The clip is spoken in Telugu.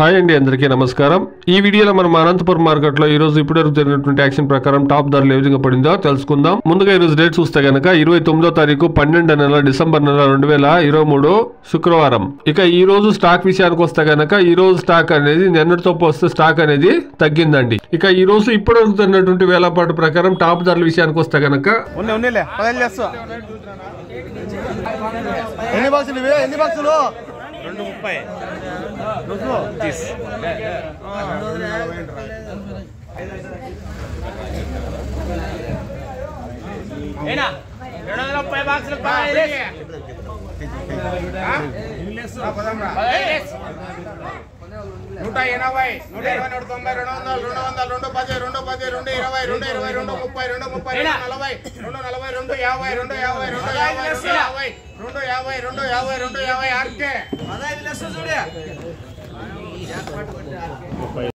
హాయ్ అండి, అందరికీ నమస్కారం. ఈ వీడియోలో మనం అనంతపురం మార్కెట్లో ఈ రోజు ఇప్పటివరకు జరిగినటువంటి యాక్షన్ ప్రకారం టాప్ ధరలు ఏ విధంగా పడిందో తెలుసుకుందాం. ముందుగా ఈ రోజు డేట్ చూస్తే గనక 29వ తారీఖు 12వ నెల డిసెంబర్ నెల 2023 శుక్రవారం. ఇక ఈ రోజు స్టాక్ విషయానికి వస్తే గనక ఈ రోజు స్టాక్ అనేది నిన్నటితో పోస్తే స్టాక్ అనేది తగ్గిందండి. ఇక ఈ రోజు ఇప్పటివరకు జరిగినటువంటి వేలపాటు ప్రకారం టాప్ ధరల విషయానికి వస్తే గనక ఎన్ని బాక్సులు 230 250